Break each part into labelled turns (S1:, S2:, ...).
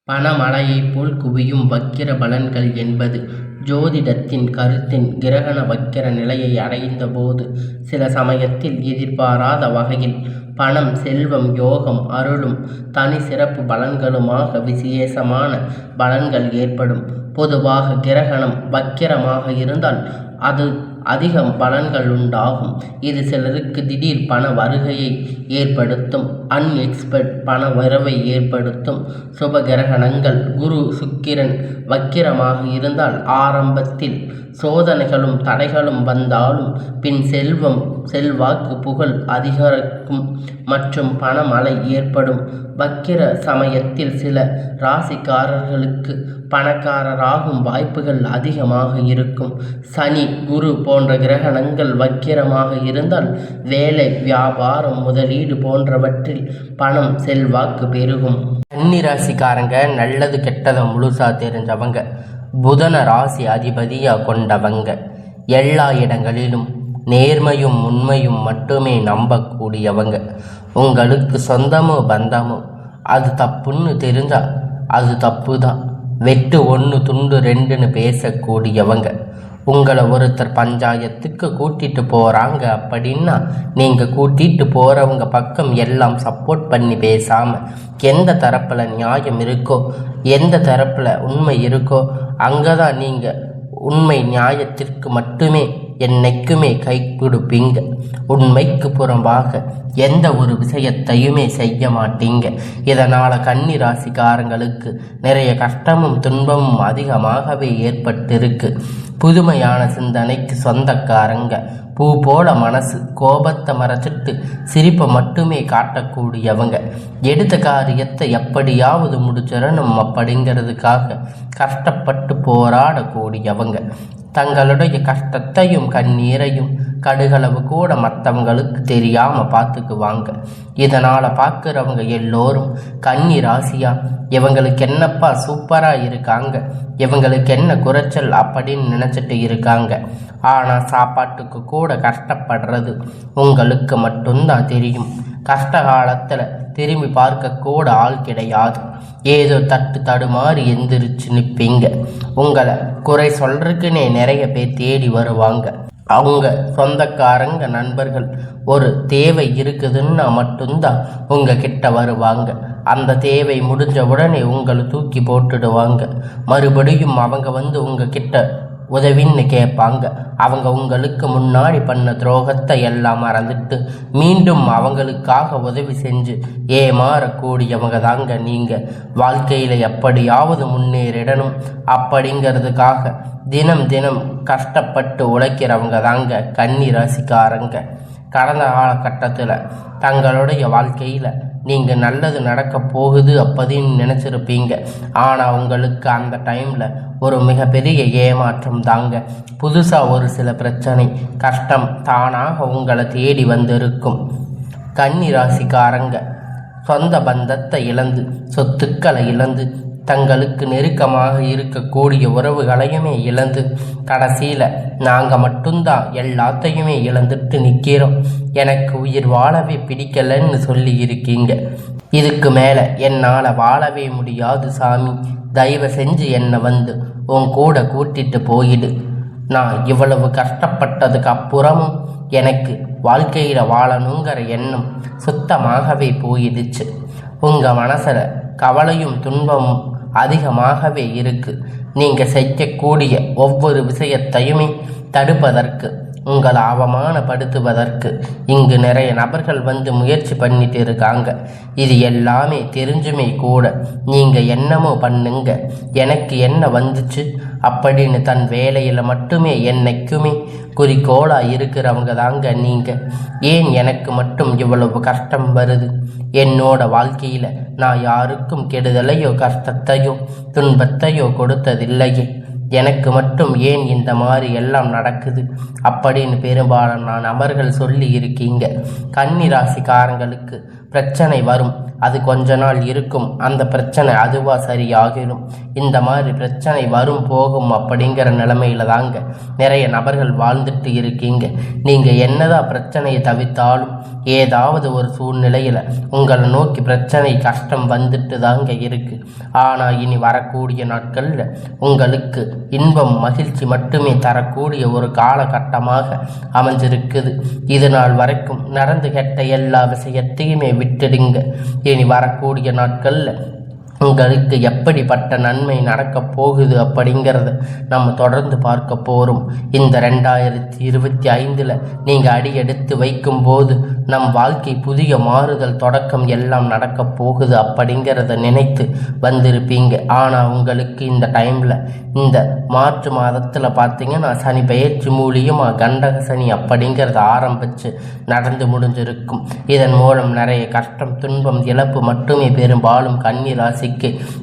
S1: பணமழையைப் போல் குவியும் வக்கிர பலன்கள் என்பது ஜோதிடத்தின் கருத்தின் கிரகண வக்கிர நிலையை அடைந்தபோது சில சமயத்தில் எதிர்பாராத வகையில் பணம், செல்வம், யோகம், அருளும் தனி சிறப்பு பலன்களுமாக விசேஷமான பலன்கள் ஏற்படும். பொதுவாக கிரகணம் வக்கிரமாக இருந்தால் அது அதிகம் பலன்கள் உண்டாகும். இது சிலருக்கு திடீர் பண வருகையை ஏற்படுத்தும். அன்எக்ஸ்பெக்ட் பண வரவை ஏற்படுத்தும். சுப கிரகணங்கள் குரு, சுக்கிரன் வக்கிரமாக இருந்தால் ஆரம்பத்தில் சோதனைகளும் தடைகளும் வந்தாலும் பின் செல்வம், செல்வாக்கு, புகழ் அதிகரிக்கும் மற்றும் பணமழை ஏற்படும். வக்கிர சமயத்தில் சில ராசிக்காரர்களுக்கு பணக்காரராகும் வாய்ப்புகள் அதிகமாக இருக்கும். சனி, குரு போன்ற கிரகணங்கள் வக்கிரமாக இருந்தால் வேலை, வியாபாரம், முதலீடு போன்றவற்றில் பணம், செல்வாக்கு பெருகும். கன்னி ராசிக்காரங்க நல்லது கெட்டதை முழுசா தெரிஞ்சவங்க, புதன ராசி அதிபதியா கொண்டவங்க, எல்லா இடங்களிலும் நேர்மையும் உண்மையும் மட்டுமே நம்பக்கூடியவங்க. உங்களுக்கு சொந்தமோ பந்தமோ அது தப்புன்னு தெரிஞ்சா அது தப்பு தான். வெட்டு 1 துண்டு 2ன்னு பேசக்கூடியவங்க. உங்களை ஒருத்தர் பஞ்சாயத்துக்கு கூட்டிட்டு போகிறாங்க அப்படின்னா நீங்கள் கூட்டிட்டு போகிறவங்க பக்கம் எல்லாம் சப்போர்ட் பண்ணி பேசாமல் எந்த தரப்பில் நியாயம் இருக்கோ, எந்த தரப்பில் உண்மை இருக்கோ அங்கே தான் நீங்கள் உண்மை நியாயத்திற்கு மட்டுமே என்னைக்குமே கை கொடுப்பீங்க. உண்மைக்கு புறம்பாக எந்த ஒரு விஷயத்தையுமே செய்ய மாட்டீங்க. இதனால் கன்னி ராசிக்காரங்களுக்கு நிறைய கஷ்டமும் துன்பமும் அதிகமாகவே ஏற்பட்டிருக்கு. புதுமையான சிந்தனைக்கு சொந்தக்காரங்க, பூ போல மனசு, கோபத்தை மறைச்சிட்டு சிரிப்பை மட்டுமே காட்டக்கூடியவங்க, எடுத்த காரியத்தை எப்படியாவது முடிச்சிடணும் அப்படிங்கிறதுக்காக கஷ்டப்பட்டு போராடக்கூடியவங்க, தங்களுடைய கஷ்டத்தையும் கண்ணீரையும் கடுகளவு கூட மற்றவங்களுக்கு தெரியாமல் பார்த்துக்குவாங்க. இதனால் பார்க்குறவங்க எல்லோரும் கன்னி ராசியா, இவங்களுக்கு என்னப்பா சூப்பராக இருக்காங்க, இவங்களுக்கு என்ன குறைச்சல் அப்படின்னு நினச்சிட்டு இருக்காங்க. ஆனால் சாப்பாட்டுக்கு கூட கஷ்டப்படுறது உங்களுக்கு மட்டும்தான் தெரியும். கஷ்ட காலத்தில் திரும்பி பார்க்க கூட ஆள் கிடையாது. ஏதோ தட்டு தடுமாறி எந்திரிச்சு நிற்பீங்க. உங்களை குறை சொல்றதுக்குன்னே நிறைய பேர் தேடி வருவாங்க. அவங்க சொந்தக்காரங்க, நண்பர்கள் ஒரு தேவை இருக்குதுன்னா மட்டும்தான் உங்ககிட்ட வருவாங்க. அந்த தேவை முடிஞ்ச உடனே உங்களை தூக்கி போட்டுடுவாங்க. மறுபடியும் அவங்க வந்து உங்ககிட்ட உதவின்னு கேட்பாங்க. அவங்க உங்களுக்கு முன்னாடி பண்ண துரோகத்தை எல்லாம் மறந்துட்டு மீண்டும் அவங்களுக்காக உதவி செஞ்சு ஏமாறக்கூடியவங்க தாங்க நீங்கள். வாழ்க்கையில் எப்படியாவது முன்னேறிடணும் அப்படிங்கிறதுக்காக தினம் தினம் கஷ்டப்பட்டு உழைக்கிறவங்க தாங்க கன்னி ராசிக்காரங்க. கடந்த காலகட்டத்தில் தங்களுடைய வாழ்க்கையில் நீங்கள் நல்லது நடக்க போகுது அப்படின்னு நினச்சிருப்பீங்க. ஆனால் உங்களுக்கு அந்த டைமில் ஒரு மிகப்பெரிய ஏமாற்றம் தாங்க. புதுசாக ஒரு சில பிரச்சனை, கஷ்டம் தானாக உங்களை தேடி வந்திருக்கும். கன்னி ராசிக்காரங்க சொந்த பந்தத்தை இழந்து, சொத்துக்களை இழந்து, தங்களுக்கு நெருக்கமாக இருக்கக்கூடிய உறவுகளையுமே இழந்து, கடைசியில் நாங்கள் மட்டும்தான் எல்லாத்தையுமே இழந்துட்டு நிற்கிறோம், எனக்கு உயிர் வாழவே பிடிக்கலன்னு சொல்லி இருக்கீங்க. இதுக்கு மேலே என்னால் வாழவே முடியாது சாமி, தயவு செஞ்சு என்னை வந்து உன் கூட கூட்டிட்டு போயிடு. நான் இவ்வளவு கஷ்டப்பட்டதுக்கு அப்புறமும் எனக்கு வாழ்க்கையில் வாழணுங்கிற எண்ணம் சுத்தமாகவே போயிடுச்சு. உங்கள் மனசில் கவலையும் துன்பமும் அதிகமாகவே இருக்கு. நீங்கள் செய்யக்கூடிய ஒவ்வொரு விஷயத்தையுமே தடுப்பதற்கு, உங்களை அவமானப்படுத்துவதற்கு இங்கு நிறைய நபர்கள் வந்து முயற்சி பண்ணிட்டு இருக்காங்க. இது எல்லாமே தெரிஞ்சுமே கூட நீங்கள் என்னமோ பண்ணுங்க, எனக்கு என்ன வந்துச்சு அப்படின்னு தன் வேலையில் மட்டுமே என்னைக்குமே குறிக்கோளாக இருக்கிறவங்க தாங்க நீங்கள். ஏன் எனக்கு மட்டும் இவ்வளவு கஷ்டம் வருது? என்னோட வாழ்க்கையில் நான் யாருக்கும் கெடுதலையோ கஷ்டத்தையோ துன்பத்தையோ கொடுத்ததில்லையே, எனக்கு மட்டும் ஏன் இந்த மாதிரி எல்லாம் நடக்குது அப்படின்னு பெரும்பாலான நபர்கள் சொல்லி இருக்கீங்க. கன்னி ராசிக்காரங்களுக்கு பிரச்சனை வரும். அது கொஞ்ச நாள் இருக்கும். அந்த பிரச்சனை அதுவா சரியாகிடும். இந்த மாதிரி பிரச்சனை வரும் போகும் அப்படிங்கிற நிலைமையில தாங்க நிறைய நபர்கள் வாழ்ந்துட்டு இருக்கீங்க. நீங்க என்னதான் பிரச்சனையை தவிர்த்தாலும் ஏதாவது ஒரு சூழ்நிலையில உங்களை நோக்கி பிரச்சனை கஷ்டம் வந்துட்டு தாங்க இருக்கு. ஆனா இனி வரக்கூடிய நாட்கள்ல உங்களுக்கு இன்பம் மகிழ்ச்சி மட்டுமே தரக்கூடிய ஒரு காலகட்டமாக அமைஞ்சிருக்குது. இது நாள் வரைக்கும் நடந்து கெட்ட எல்லா விஷயத்தையுமே விட்டுடுங்க. இனி வரக்கூடிய நாட்கள்ல உங்களுக்கு எப்படிப்பட்ட நன்மை நடக்கப் போகுது அப்படிங்கிறத நம்ம தொடர்ந்து பார்க்க போகிறோம். இந்த 2025 நீங்கள் அடி எடுத்து வைக்கும்போது நம் வாழ்க்கை புதிய மாறுதல் தொடக்கம் எல்லாம் நடக்கப் போகுது அப்படிங்கிறத நினைத்து வந்திருப்பீங்க. ஆனால் உங்களுக்கு இந்த டைமில் இந்த மார்ச் மாதத்தில் பார்த்தீங்கன்னா சனி பெயர்ச்சி மூலியமாக கண்டக சனி அப்படிங்கிறத ஆரம்பித்து நடந்து முடிஞ்சிருக்கும். இதன் மூலம் நிறைய கஷ்டம் துன்பம் இழப்பு மட்டுமே பெரும்பாலும் கன்னி ராசி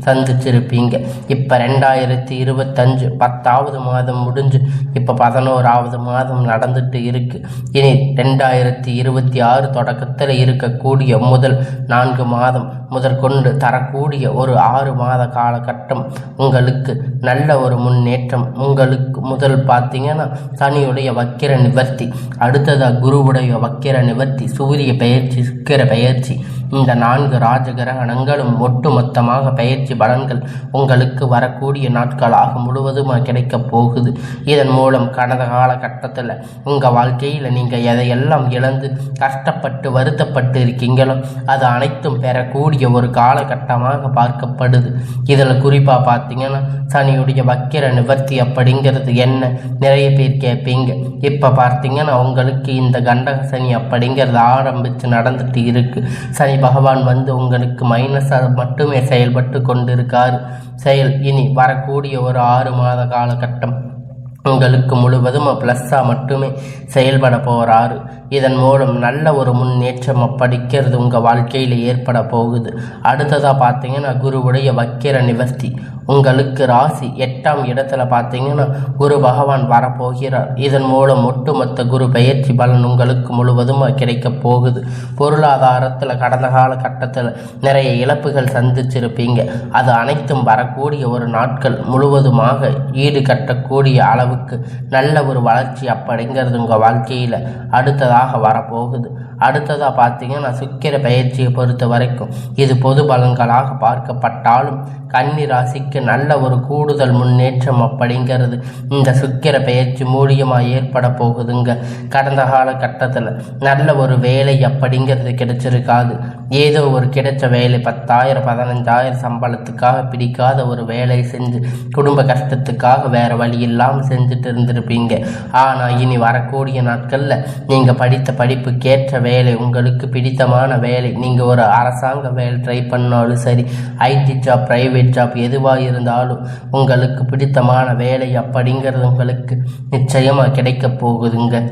S1: சந்திச்சிருப்பீங்க. இப்ப 2025 10வது மாதம் முடிஞ்சு இப்ப 11வது மாதம் நடந்துட்டு இருக்கு. இனி 2026 தொடக்கத்தில் இருக்கக்கூடிய முதல் 4 மாதம் முதற்கொண்டு தரக்கூடிய ஒரு 6 மாத காலகட்டம் உங்களுக்கு நல்ல ஒரு முன்னேற்றம். உங்களுக்கு முதல் பார்த்தீங்கன்னா சனியுடைய வக்கிர நிவர்த்தி, அடுத்ததாக குருவுடைய வக்கிர நிவர்த்தி, சூரிய பெயர்ச்சி, சுக்கிர பெயர்ச்சி, இந்த 4 ராஜகிரகணங்களும் ஒட்டுமொத்தமாக பயிற்சி பலன்கள் உங்களுக்கு வரக்கூடிய நாட்களாக முழுவதுமாக கிடைக்கப் போகுது. இதன் மூலம் கடந்த காலகட்டத்தில் உங்கள் வாழ்க்கையில் நீங்கள் எதையெல்லாம் இழந்து கஷ்டப்பட்டு வருத்தப்பட்டு இருக்கீங்களோ அது அனைத்தும் பெறக்கூடிய ஒரு காலகட்டமாக பார்க்கப்படுது. இதில் குறிப்பாக பார்த்தீங்கன்னா சனியுடைய வக்கிர நிவர்த்தி அப்படிங்கிறது என்ன நிறைய பேர் கேட்பீங்க. இப்போ பார்த்தீங்கன்னா உங்களுக்கு இந்த கண்டக சனி அப்படிங்கிறது ஆரம்பித்து நடந்துட்டு இருக்கு. சனி பகவான் வந்து உங்களுக்கு மைனஸாக மட்டுமே செயல்பட்டு கொண்டிருக்காரு. இனி வரக்கூடிய ஒரு 6 மாத காலகட்டம் உங்களுக்கு முழுவதும் ப்ளஸ்ஸாக மட்டுமே செயல்பட போகிறாரு. இதன் மூலம் நல்ல ஒரு முன்னேற்றம் அப்படிங்கிறது உங்கள் வாழ்க்கையில் ஏற்பட போகுது. அடுத்ததாக பார்த்தீங்கன்னா குருவுடைய வக்கிர நிவர்த்தி உங்களுக்கு ராசி 8ஆம் இடத்துல பார்த்தீங்கன்னா குரு பகவான் வரப்போகிறார். இதன் மூலம் ஒட்டுமொத்த குரு பெயர்ச்சி பலன் உங்களுக்கு முழுவதும் கிடைக்க போகுது. பொருளாதாரத்தில் கடந்த காலகட்டத்தில் நிறைய இழப்புகள் சந்திச்சிருப்பீங்க. அது அனைத்தும் வரக்கூடிய ஒரு நாட்கள் முழுவதுமாக ஈடு கட்டக்கூடிய அளவுக்கு நல்ல ஒரு வளர்ச்சி அப்படிங்கிறது உங்கள் வாழ்க்கையில் அடுத்ததாக வரப்போகுது. அடுத்ததாக பார்த்தீங்கன்னா சுக்கிர பயிற்சியை பொறுத்த வரைக்கும் இது பொது பலன்களாக பார்க்கப்பட்டாலும் கன்னி ராசிக்கு நல்ல ஒரு கூடுதல் முன்னேற்றம் அப்படிங்கிறது இந்த சுக்கிர பயிற்சி மூலியமாக ஏற்பட போகுதுங்க. கடந்த காலகட்டத்தில் நல்ல ஒரு வேலை அப்படிங்கிறது கிடைச்சிருக்காது. ஏதோ ஒரு கிடைச்ச வேலை 10,000 15,000 சம்பளத்துக்காக பிடிக்காத ஒரு வேலை செஞ்சு குடும்ப கஷ்டத்துக்காக வேறு வழி இல்லாமல் செஞ்சுட்டு இருந்திருப்பீங்க. ஆனால் இனி வரக்கூடிய நாட்களில் நீங்கள் படித்த படிப்புக்கேற்ற வேலை, உங்களுக்கு பிடித்தமான வேலை, நீங்கள் ஒரு அரசாங்க வேலை ட்ரை பண்ணாலும் சரி, ஐடி ஜாப், பிரைவேட் ஜாப் எதுவாக இருந்தாலும் உங்களுக்கு பிடித்தமான வேலை அப்படிங்கிறது உங்களுக்கு நிச்சயமாக கிடைக்க போகுதுங்க.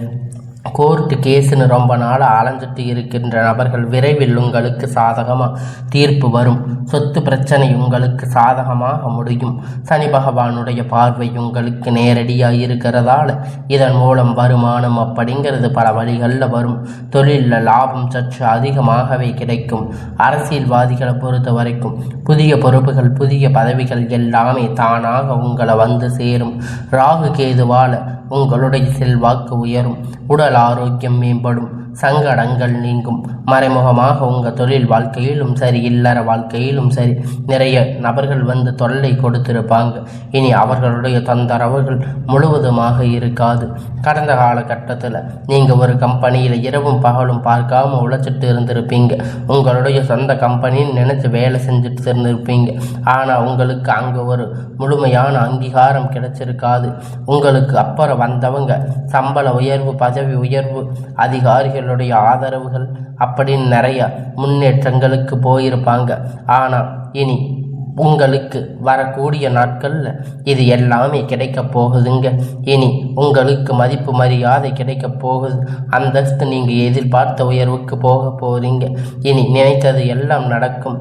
S1: கோர்ட்டு கேஸுன்னு ரொம்ப நாளாக அலைஞ்சிட்டு இருக்கின்ற நபர்கள் விரைவில் உங்களுக்கு சாதகமாக தீர்ப்பு வரும். சொத்து பிரச்சனை உங்களுக்கு சாதகமாக முடியும். சனி பகவானுடைய பார்வை உங்களுக்கு நேரடியாக இருக்கிறதால இதன் மூலம் வருமானம் அப்படிங்கிறது பல வழிகளில் வரும். தொழிலில் லாபம் சற்று அதிகமாகவே கிடைக்கும். அரசியல்வாதிகளை பொறுத்த வரைக்கும் புதிய பொறுப்புகள் புதிய பதவிகள் எல்லாமே தானாக உங்களை வந்து சேரும். ராகு கேதுவால் உங்களுடைய செல்வாக்கு உயரும். உடல் ஆரோக்கியம் மேம்படும். சங்கடங்கள் நீங்கும். மறைமுகமாக உங்கள் தொழில் வாழ்க்கையிலும் சரி இல்லற வாழ்க்கையிலும் சரி நிறைய நபர்கள் வந்து தொல்லை கொடுத்திருப்பாங்க. இனி அவர்களுடைய தொந்தரவுகள் முழுவதுமாக இருக்காது. கடந்த காலகட்டத்தில் நீங்கள் ஒரு கம்பெனியில் இரவும் பகலும் பார்க்காம உழைச்சிட்டு இருந்திருப்பீங்க. உங்களுடைய சொந்த கம்பெனின்னு நினச்சி வேலை செஞ்சுட்டு இருந்திருப்பீங்க. ஆனால் உங்களுக்கு அங்கே ஒரு முழுமையான அங்கீகாரம் கிடைச்சிருக்காது. உங்களுக்கு அப்புறம் வந்தவங்க சம்பள உயர்வு, பதவி உயர்வு, அதிகாரிகளுடைய ஆதரவுகள் அப்படின்னு நிறைய முன்னேற்றங்களுக்கு போயிருப்பாங்க. ஆனால் இனி உங்களுக்கு வரக்கூடிய நாட்களில் இது எல்லாமே கிடைக்க போகுதுங்க. இனி உங்களுக்கு மதிப்பு மரியாதை கிடைக்க போகுது. அந்தஸ்து நீங்கள் எதிர்பார்த்த உயர்வுக்கு போக போகிறீங்க. இனி நினைத்தது எல்லாம் நடக்கும்.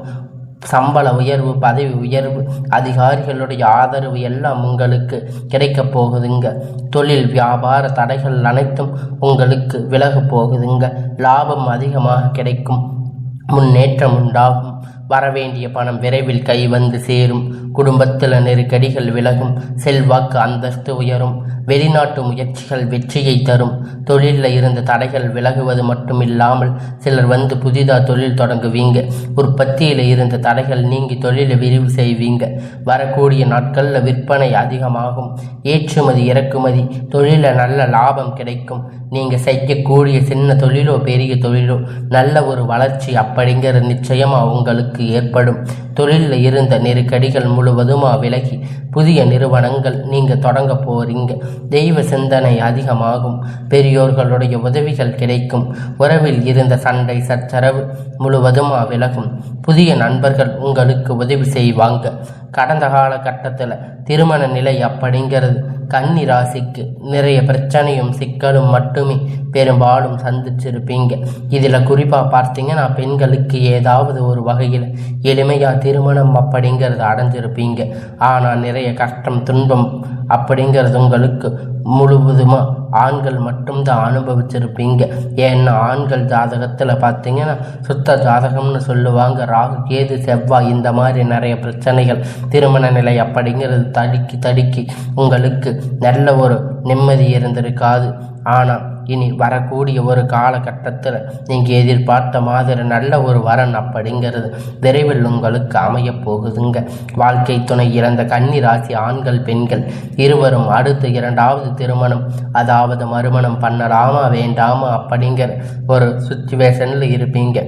S1: சம்பள உயர்வு, பதவி உயர்வு, அதிகாரிகளுடைய ஆதரவு எல்லாம் உங்களுக்கு கிடைக்க போகுதுங்க. தொழில் வியாபார தடைகள் அனைத்தும் உங்களுக்கு விலக போகுதுங்க. லாபம் அதிகமாக கிடைக்கும். முன்னேற்றம் உண்டாகும். வரவேண்டிய பணம் விரைவில் கை வந்து சேரும். குடும்பத்தில் நெருக்கடிகள் விலகும். செல்வாக்கு அந்தஸ்து உயரும். வெளிநாட்டு முயற்சிகள் வெற்றியை தரும். தொழிலில் இருந்த தடைகள் விலகுவது மட்டுமில்லாமல் சிலர் வந்து புதிதாக தொழில் தொடங்குவீங்க. உற்பத்தியில் இருந்த தடைகள் நீங்கி தொழிலை விரிவு செய்வீங்க. வரக்கூடிய நாட்களில் விற்பனை அதிகமாகும். ஏற்றுமதி இறக்குமதி தொழிலில் நல்ல லாபம் கிடைக்கும். நீங்கள் செய்யக்கூடிய சின்ன தொழிலோ பெரிய தொழிலோ நல்ல ஒரு வளர்ச்சி அப்படிங்கிற நிச்சயமாக உங்களுக்கு ஏற்படும். தொழிலில் இருந்த நெருக்கடிகள் முழுவதுமாக விலகி புதிய நிறுவனங்கள் நீங்கள் தொடங்க போறீங்க. தெய்வ சிந்தனை அதிகமாகும். பெரியோர்களுடைய உதவிகள் கிடைக்கும். உறவில் இருந்த சண்டை சச்சரவு முழுவதுமாக விலகும். புதிய நண்பர்கள் உங்களுக்கு உதவி செய்வாங்க. கடந்த காலகட்டத்தில் திருமண நிலை அப்படிங்கிறது கன்னி ராசிக்கு நிறைய பிரச்சனையும் சிக்கலும் மட்டுமே பெரும்பாலும் சந்திச்சிருப்பீங்க. இதில் குறிப்பாக பார்த்தீங்கன்னா பெண்களுக்கு ஏதாவது ஒரு வகையில் எளிமையாக திருமணம் அப்படிங்கிறது அடைஞ்சிருப்பீங்க. ஆனால் நிறைய கஷ்டம் துன்பம் அப்படிங்கிறது உங்களுக்கு முழுவதுமாக ஆண்கள் மட்டும்தான் அனுபவிச்சிருப்பீங்க. ஏன்னா ஆண்கள் ஜாதகத்தில் பார்த்தீங்கன்னா சுத்த ஜாதகம்னு சொல்லுவாங்க. ராகு கேது செவ்வாய் இந்த மாதிரி நிறைய பிரச்சனைகள் திருமண நிலை அப்படிங்கிறது தடுக்கி உங்களுக்கு நல்ல ஒரு நிம்மதி இருந்திருக்காது. ஆனால் இனி வரக்கூடிய ஒரு காலகட்டத்தில் நீங்கள் எதிர்பார்த்த மாதிரி நல்ல ஒரு வரன் அப்படிங்கிறது விரைவில் உங்களுக்கு அமைய போகுதுங்க. வாழ்க்கை துணை இழந்த கன்னி ராசி ஆண்கள் பெண்கள் இருவரும் அடுத்து இரண்டாவது திருமணம் அதாவது மறுமணம் பண்ணலாமா வேண்டாமா அப்படிங்கிற ஒரு சுச்சுவேஷனில் இருப்பீங்க.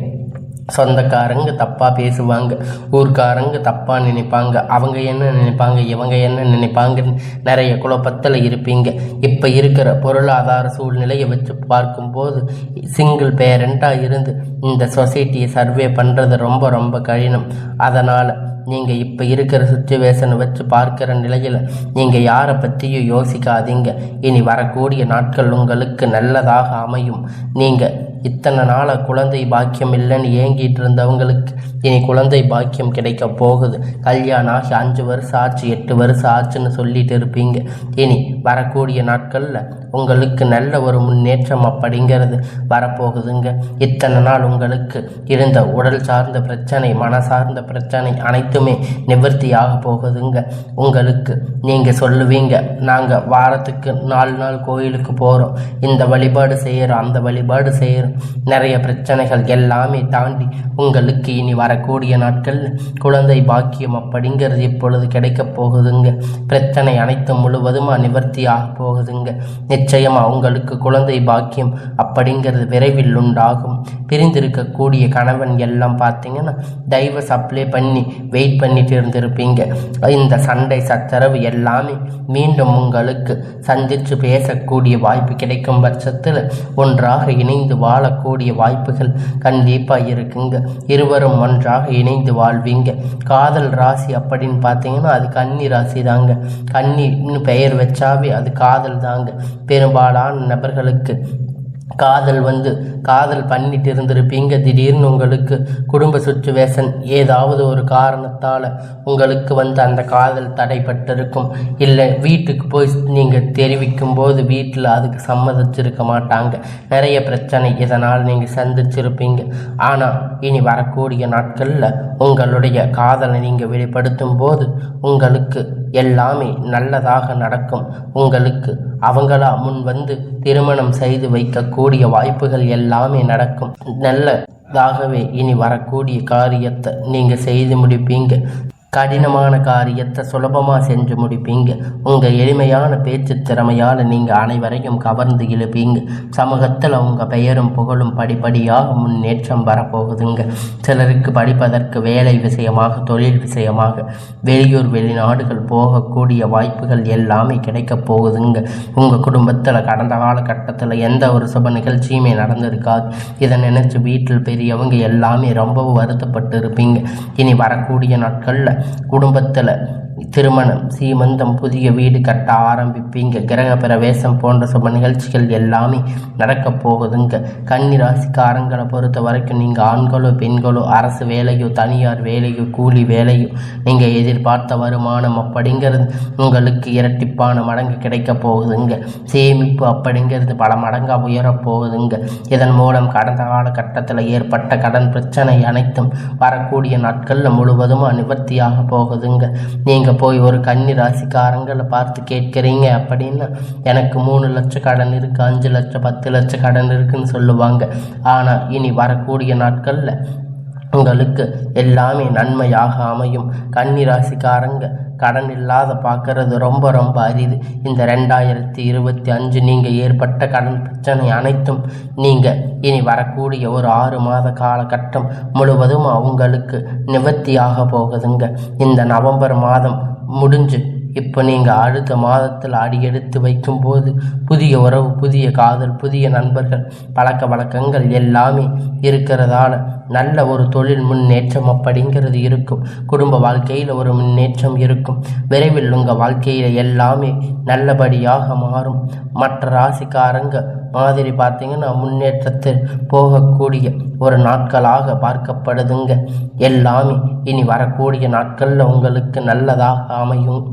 S1: சொந்தக்காரங்க தப்பாக பேசுவாங்க. ஊர்க்காரங்க தப்பாக நினைப்பாங்க. அவங்க என்ன நினைப்பாங்க இவங்க என்ன நினைப்பாங்கன்னு நிறைய குழப்பத்தில் இருப்பீங்க. இப்போ இருக்கிற பொருளாதார சூழ்நிலையை வச்சு பார்க்கும்போது சிங்கிள் பேரண்ட்டாக இருந்து இந்த சொசைட்டியை சர்வே பண்ணுறது ரொம்ப ரொம்ப கடினம். அதனால் நீங்கள் இப்போ இருக்கிற சுச்சுவேஷனை வச்சு பார்க்குற நிலையில் நீங்கள் யாரை பற்றியும் யோசிக்காதீங்க. இனி வரக்கூடிய நாட்கள் உங்களுக்கு நல்லதாக அமையும். நீங்கள் இத்தனை நாளாக குழந்தை பாக்கியம் இல்லைன்னு ஏங்கிட்டு இருந்தவங்களுக்கு இனி குழந்தை பாக்கியம் கிடைக்க போகுது. கல்யாணம் ஆகி 5 வருஷம் ஆச்சு 8 வருஷம் ஆச்சுன்னு சொல்லிட்டு இருப்பீங்க. இனி வரக்கூடிய நாட்களில் உங்களுக்கு நல்ல ஒரு முன்னேற்றம் அப்படிங்கிறது வரப்போகுதுங்க. இத்தனை நாள் உங்களுக்கு இருந்த உடல் சார்ந்த பிரச்சனை மன சார்ந்த பிரச்சனை அனைத்துமே நிவர்த்தியாக போகுதுங்க. உங்களுக்கு நீங்கள் சொல்லுவீங்க நாங்கள் வாரத்துக்கு 4 நாள் கோயிலுக்கு போகிறோம், இந்த வழிபாடு செய்கிறோம் அந்த வழிபாடு செய்கிறோம். நிறைய பிரச்சனைகள் எல்லாமே தாண்டி உங்களுக்கு இனி வரக்கூடிய நாட்கள் குழந்தை பாக்கியம் அப்படிங்கிறது இப்பொழுது கிடைக்க போகுதுங்க. பிரச்சனை அனைத்தும் முழுவதுமாக நிவர்த்தியாக போகுதுங்க. நிச்சயமாக உங்களுக்கு குழந்தை பாக்கியம் அப்படிங்கிறது விரைவில் உண்டாகும். பிரிந்திருக்கக்கூடிய கணவன் எல்லாம் பார்த்தீங்கன்னா டைவர்ஸ் அப்ளை பண்ணி வெயிட் பண்ணிட்டு இருந்திருப்பீங்க. இந்த சண்டை சச்சரவு எல்லாமே மீண்டும் உங்களுக்கு சந்தித்து பேசக்கூடிய வாய்ப்பு கிடைக்கும் பட்சத்தில் ஒன்றாக இணைந்து வாழக்கூடிய வாய்ப்புகள் கண்டிப்பாக இருக்குங்க. இருவரும் ஒன்றாக இணைந்து வாழ்வீங்க. காதல் ராசி அப்படின்னு பார்த்தீங்கன்னா அது கன்னி ராசி தாங்க. கன்னின்னு பெயர் வச்சாவே அது காதல் தாங்க. பெரும்பாலான நபர்களுக்கு காதல் பண்ணிட்டு இருந்திருப்பீங்க. திடீர்னு உங்களுக்கு குடும்ப சுச்சுவேஷன் ஏதாவது ஒரு காரணத்தால் உங்களுக்கு அந்த காதல் தடைப்பட்டிருக்கும். இல்லை வீட்டுக்கு போய் நீங்கள் தெரிவிக்கும் போது வீட்டில் அதுக்கு சம்மதிச்சிருக்க மாட்டாங்க. நிறைய பிரச்சனை இதனால் நீங்கள் சந்திச்சிருப்பீங்க. ஆனால் இனி வரக்கூடிய நாட்களில் உங்களுடைய காதலை நீங்கள் வெளிப்படுத்தும் போது உங்களுக்கு எல்லாமே நல்லதாக நடக்கும். உங்களுக்கு அவங்களா முன் திருமணம் செய்து வைக்கக்கூடிய வாய்ப்புகள் எல்லாமே நடக்கும். நல்லதாகவே இனி வரக்கூடிய காரியத்தை நீங்கள் செய்து முடிப்பீங்க. கடினமான காரியத்தை சுலபமாக செஞ்சு முடிப்பீங்க. உங்கள் எளிமையான பேச்சு திறமையால் நீங்கள் அனைவரையும் கவர்ந்து இழுப்பீங்க. சமூகத்தில் உங்கள் பெயரும் புகழும் படிப்படியாக முன்னேற்றம் வரப்போகுதுங்க. சிலருக்கு படிப்பதற்கு வேலை விஷயமாக தொழில் விஷயமாக வெளியூர் வெளிநாடுகள் போகக்கூடிய வாய்ப்புகள் எல்லாமே கிடைக்கப் போகுதுங்க. உங்கள் குடும்பத்தில் கடந்த காலகட்டத்தில் எந்த ஒரு சுப நிகழ்ச்சியுமே நடந்திருக்காது. இதை நினச்சி வீட்டில் பெரியவங்க எல்லாமே ரொம்பவும் வருத்தப்பட்டு இருப்பீங்க. இனி வரக்கூடிய நாட்களில் குடும்பத்தில் திருமணம், சீமந்தம், புதிய வீடு கட்ட ஆரம்பிப்பீங்க. கிரக பிரவேசம் போன்ற சுப நிகழ்ச்சிகள் எல்லாமே நடக்கப் போகுதுங்க. கன்னி ராசிக்காரங்களை பொறுத்த வரைக்கும் நீங்கள் ஆண்களோ பெண்களோ, அரசு வேலையோ தனியார் வேலையோ கூலி வேலையோ, நீங்கள் எதிர்பார்த்த வருமானம் அப்படிங்கிறது உங்களுக்கு இரட்டிப்பான மடங்கு கிடைக்க போகுதுங்க. சேமிப்பு அப்படிங்கிறது பல மடங்காக உயரப் போகுதுங்க. இதன் மூலம் கடந்த காலகட்டத்தில் ஏற்பட்ட கடன் பிரச்சனை அனைத்தும் வரக்கூடிய நாட்களில் முழுவதும் நிவர்த்தியாக போகுதுங்க. நீங்கள் போய் ஒரு கன்னி ராசிக்காரங்களை பார்த்து கேட்குறீங்க அப்படின்னா, எனக்கு 3 லட்சம் கடன் இருக்கு, 5 லட்சம் 10 லட்சம் கடன் இருக்குன்னு சொல்லுவாங்க. ஆனால் இனி வரக்கூடிய நாட்களில் உங்களுக்கு எல்லாமே நன்மையாக அமையும். கன்னி ராசிக்காரங்க கடன் இல்லாத பார்க்கறது ரொம்ப ரொம்ப அரிது. இந்த 2025 நீங்கள் ஏற்பட்ட கடன் பிரச்சனை அனைத்தும் நீங்கள் இனி வரக்கூடிய ஒரு 6 மாத காலகட்டம் முழுவதும் உங்களுக்கு நிவர்த்தியாக போகுதுங்க. இந்த நவம்பர் மாதம் முடிஞ்சு இப்போ நீங்கள் அடுத்த மாதத்தில் அடியெடுத்து வைக்கும்போது புதிய உறவு, புதிய காதல், புதிய நண்பர்கள், பழக்க வழக்கங்கள் எல்லாமே இருக்கிறதால நல்ல ஒரு தொழில் முன்னேற்றம் அப்படிங்கிறது இருக்கும். குடும்ப வாழ்க்கையில் ஒரு முன்னேற்றம் இருக்கும். விரைவில் உங்கள் வாழ்க்கையில் எல்லாமே நல்லபடியாக மாறும். மற்ற ராசிக்காரங்க மாதிரி பார்த்தீங்கன்னா முன்னேற்றத்தில் போகக்கூடிய ஒரு நாட்களாக பார்க்கப்படுதுங்க. எல்லாமே இனி வரக்கூடிய நாட்களில் உங்களுக்கு நல்லதாக அமையும்.